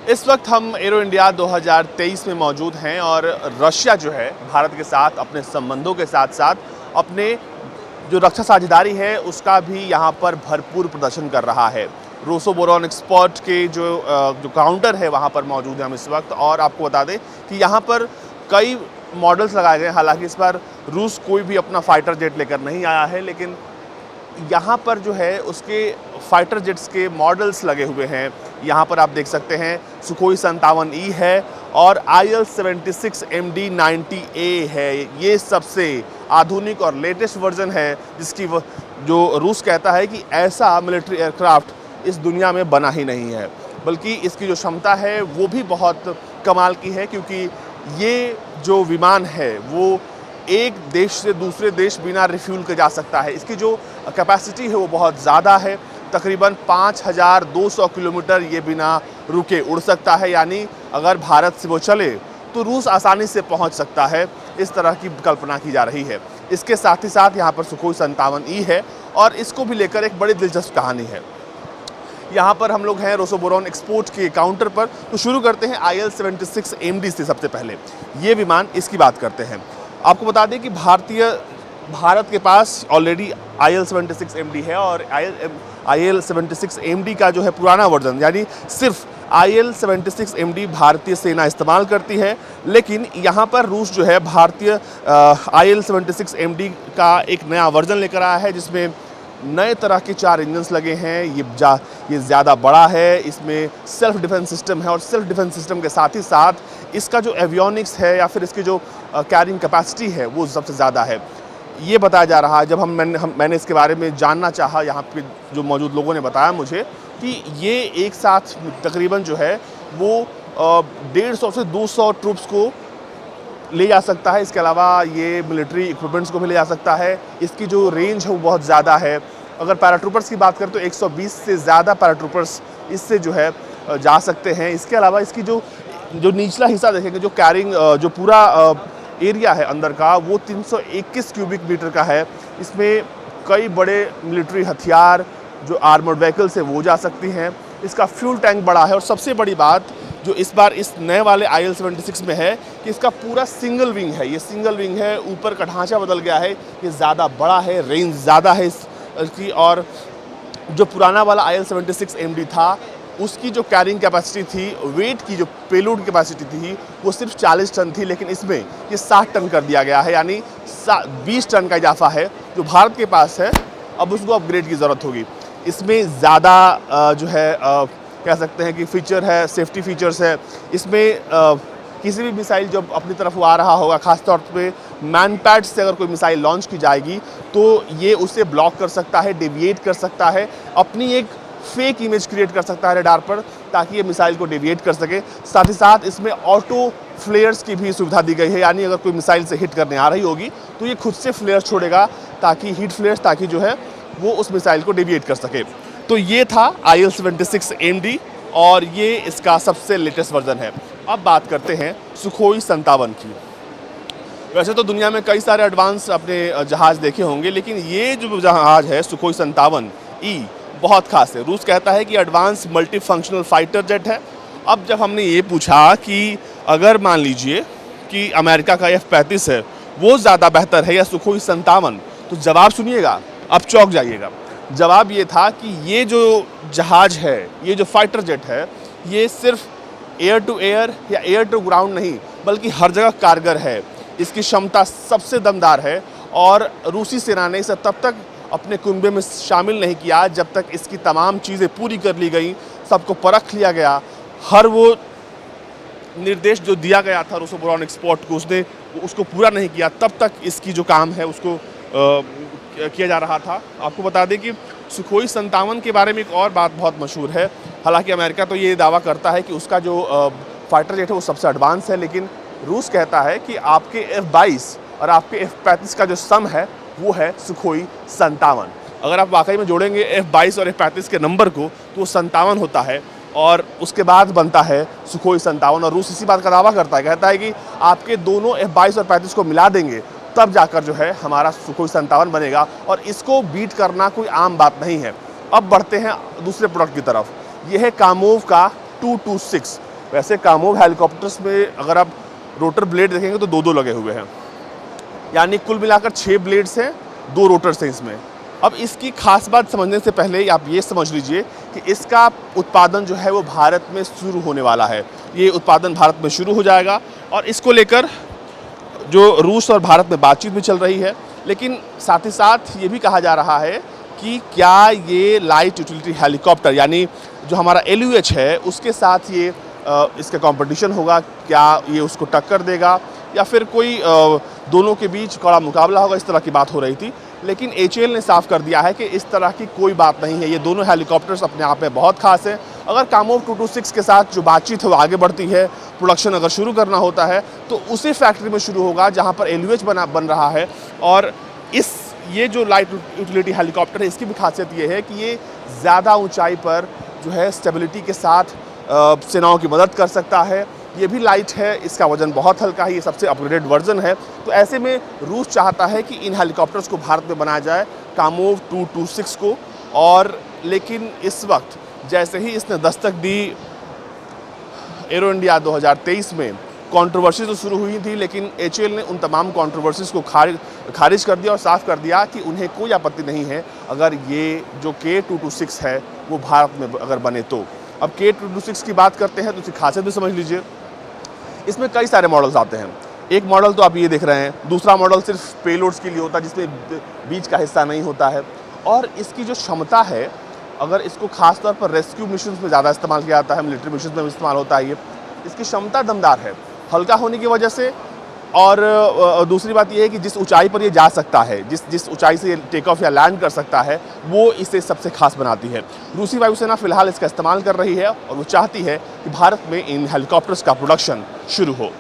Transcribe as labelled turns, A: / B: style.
A: इस वक्त हम एरो इंडिया 2023 में मौजूद हैं और रशिया जो है भारत के साथ अपने संबंधों के साथ साथ अपने जो रक्षा साझेदारी है उसका भी यहाँ पर भरपूर प्रदर्शन कर रहा है। रोसोबोरॉन एक्सपोर्ट के जो काउंटर है वहाँ पर मौजूद है हम इस वक्त। और आपको बता दें कि यहाँ पर कई मॉडल्स लगाए गए। हालांकि इस बार रूस कोई भी अपना फाइटर जेट लेकर नहीं आया है, लेकिन यहाँ पर जो है उसके फाइटर जेट्स के मॉडल्स लगे हुए हैं। यहाँ पर आप देख सकते हैं सुखोई 57E है और IL-76MD-90A है। ये सबसे आधुनिक और लेटेस्ट वर्जन है जिसकी जो रूस कहता है कि ऐसा मिलिट्री एयरक्राफ्ट इस दुनिया में बना ही नहीं है। बल्कि इसकी जो क्षमता है वो भी बहुत कमाल की है, क्योंकि ये जो विमान है वो एक देश से दूसरे देश बिना रिफ्यूल के जा सकता है। इसकी जो कैपेसिटी है वो बहुत ज़्यादा है। तकरीबन 5200 किलोमीटर ये बिना रुके उड़ सकता है। यानी अगर भारत से वो चले तो रूस आसानी से पहुंच सकता है, इस तरह की कल्पना की जा रही है। इसके साथ ही साथ यहाँ पर सुखोई 57E है और इसको भी लेकर एक बड़ी दिलचस्प कहानी है। यहाँ पर हम लोग हैं रोसोबोरॉन एक्सपोर्ट के काउंटर पर। तो शुरू करते हैं IL-76MD से। सबसे पहले ये विमान, इसकी बात करते हैं। आपको बता दें कि भारत के पास ऑलरेडी IL-76MD है और IL-76MD का जो है पुराना वर्जन, यानी सिर्फ IL-76MD भारतीय सेना इस्तेमाल करती है। लेकिन यहाँ पर रूस जो है भारतीय IL-76MD का एक नया वर्जन लेकर आया है, जिसमें नए तरह के 4 इंजन्स लगे हैं। ये ज़्यादा बड़ा है, इसमें सेल्फ डिफेंस सिस्टम है और सेल्फ डिफेंस सिस्टम के साथ ही साथ इसका जो एवियोनिक्स है या फिर इसकी जो कैरिंग कैपेसिटी है वो सबसे ज़्यादा है। ये बताया जा रहा है, जब मैंने इसके बारे में जानना चाहा, यहाँ पे जो मौजूद लोगों ने बताया मुझे कि ये एक साथ तकरीबन जो है वो 150 से 200 ट्रूप्स को ले जा सकता है। इसके अलावा ये मिलिट्री इक्विपमेंट्स को भी ले जा सकता है। इसकी जो रेंज है वो बहुत ज़्यादा है। अगर पैराट्रूपर्स की बात करें तो 120 से ज़्यादा पैराट्रूपर्स इससे जो है जा सकते हैं। इसके अलावा इसकी जो निचला हिस्सा देखेंगे, जो कैरिंग जो पूरा एरिया है अंदर का, वो 321 क्यूबिक मीटर का है। इसमें कई बड़े मिलिट्री हथियार जो आर्मर्ड व्हीकल्स है वो जा सकती हैं। इसका फ्यूल टैंक बड़ा है और सबसे बड़ी बात जो इस बार इस नए वाले IL-76 में है कि इसका पूरा सिंगल विंग है। ये सिंगल विंग है, ऊपर का ढांचा बदल गया है, ये ज़्यादा बड़ा है, रेंज ज़्यादा है इसकी। और जो पुराना वाला IL-76MD था उसकी जो कैरिंग कैपेसिटी थी, वेट की जो पेलोड कैपेसिटी थी वो सिर्फ 40 टन थी, लेकिन इसमें ये 60 टन कर दिया गया है। यानी 20 टन का इजाफा है जो भारत के पास है। अब उसको अपग्रेड की ज़रूरत होगी। इसमें ज़्यादा जो है कह सकते हैं कि फीचर है, सेफ्टी फीचर्स है। इसमें किसी भी मिसाइल जब अपनी तरफ वो आ रहा होगा, ख़ासतौर पे मैन पैड से अगर कोई मिसाइल लॉन्च की जाएगी तो ये उसे ब्लॉक कर सकता है, डेविएट कर सकता है, अपनी एक फेक इमेज क्रिएट कर सकता है रडार पर, ताकि ये मिसाइल को डेविएट कर सके। साथ ही साथ इसमें ऑटो फ्लेयर्स की भी सुविधा दी गई है। यानी अगर कोई मिसाइल से हिट करने आ रही होगी तो ये खुद से फ्लेयर्स छोड़ेगा, ताकि हीट फ्लेयर्स, ताकि जो है वो उस मिसाइल को डेविएट कर सके। तो ये था IL-76MD और ये इसका सबसे लेटेस्ट वर्जन है। अब बात करते हैं सुखोई 57 की। वैसे तो दुनिया में कई सारे एडवांस अपने जहाज़ देखे होंगे, लेकिन ये जो जहाज़ है सुखोई 57E बहुत खास है। रूस कहता है कि advance multi functional fighter jet है। अब जब हमने ये पूछा कि अगर मान लीजिए कि अमेरिका का F-35 है वो ज़्यादा बेहतर है या सुखोई 57, तो जवाब सुनिएगा, अब चौंक जाइएगा। जवाब ये था कि ये जो जहाज़ है, ये जो फाइटर जेट है, ये सिर्फ एयर टू एयर या एयर टू ग्राउंड नहीं बल्कि हर जगह कारगर है। इसकी क्षमता सबसे दमदार है और रूसी सेना ने इसे तब तक अपने कुनबे में शामिल नहीं किया जब तक इसकी तमाम चीज़ें पूरी कर ली गई, सबको परख लिया गया। हर वो निर्देश जो दिया गया था रोसोबोरॉन एक्सपोर्ट को, उसने उसको पूरा नहीं किया, तब तक इसकी जो काम है उसको किया जा रहा था। आपको बता दें कि सुखोई 57 के बारे में एक और बात बहुत मशहूर है। हालांकि अमेरिका तो ये दावा करता है कि उसका जो फाइटर जेट है वो सबसे एडवांस है, लेकिन रूस कहता है कि आपके F-22 और आपके F-35 का जो सम है वो है सुखोई 57। अगर आप वाकई में जोड़ेंगे F-22 और F-35 के नंबर को तो वो 57 होता है और उसके बाद बनता है सुखोई 57। और रूस इसी बात का दावा करता है, कहता है कि आपके दोनों F-22 और 35 को मिला देंगे तब जाकर जो है हमारा सुखोई 57 बनेगा, और इसको बीट करना कोई आम बात नहीं है। अब बढ़ते हैं दूसरे प्रोडक्ट की तरफ। यह है कामोव का 226। वैसे कामोव हेलीकॉप्टर्स में अगर आप रोटर ब्लेड देखेंगे तो दो दो लगे हुए हैं, यानी कुल मिलाकर 6 ब्लेड्स हैं, 2 रोटर्स हैं इसमें। अब इसकी खास बात समझने से पहले आप ये समझ लीजिए कि इसका उत्पादन जो है वो भारत में शुरू होने वाला है। ये उत्पादन भारत में शुरू हो जाएगा और इसको लेकर जो रूस और भारत में बातचीत भी चल रही है, लेकिन साथ ही साथ ये भी कहा जा रहा है कि क्या ये लाइट यूटिलिटी हेलीकॉप्टर यानी जो हमारा LUH है उसके साथ ये इसका कंपटीशन होगा, क्या ये उसको टक्कर देगा या फिर कोई दोनों के बीच कड़ा मुकाबला होगा, इस तरह की बात हो रही थी। लेकिन HAL ने साफ कर दिया है कि इस तरह की कोई बात नहीं है, ये दोनों हेलीकॉप्टर्स अपने आप में बहुत खास हैं। अगर कामोव 226 के साथ जो बातचीत है वो आगे बढ़ती है, प्रोडक्शन अगर शुरू करना होता है तो उसी फैक्ट्री में शुरू होगा जहाँ पर LUH बन रहा है। और ये जो लाइट यूटिलिटी हेलीकॉप्टर है इसकी भी खासियत ये है कि ये ज़्यादा ऊंचाई पर जो है स्टेबिलिटी के साथ सेनाओं की मदद कर सकता है। ये भी लाइट है, इसका वजन बहुत हल्का है, ये सबसे अपग्रेडेड वर्जन है। तो ऐसे में रूस चाहता है कि इन हेलीकॉप्टर्स को भारत में बनाया जाए, कामोव 226 को। और लेकिन इस वक्त जैसे ही इसने दस्तक दी एरो इंडिया 2023 में, कंट्रोवर्सी तो शुरू हुई थी, लेकिन HAL ने उन तमाम कंट्रोवर्सीज़ को खारिज कर दिया और साफ कर दिया कि उन्हें कोई आपत्ति नहीं है अगर ये जो K226 है वो भारत में अगर बने तो। अब K226 की बात करते हैं तो उसकी खासियत भी समझ लीजिए। इसमें कई सारे मॉडल्स आते हैं। एक मॉडल तो आप ये देख रहे हैं, दूसरा मॉडल सिर्फ पेलोड्स के लिए होता है जिसमें बीच का हिस्सा नहीं होता है। और इसकी जो क्षमता है, अगर इसको खास तौर पर रेस्क्यू मिशंस में ज़्यादा इस्तेमाल किया जाता है, मिलिट्री मिशंस में भी इस्तेमाल होता है। ये इसकी क्षमता दमदार है, हल्का होने की वजह से। और दूसरी बात यह है कि जिस ऊंचाई पर ये जा सकता है, जिस ऊंचाई से ये टेक ऑफ या लैंड कर सकता है, वो इसे सबसे खास बनाती है। रूसी वायुसेना फिलहाल इसका इस्तेमाल कर रही है और वो चाहती है कि भारत में इन हेलीकॉप्टर्स का प्रोडक्शन शुरू हो।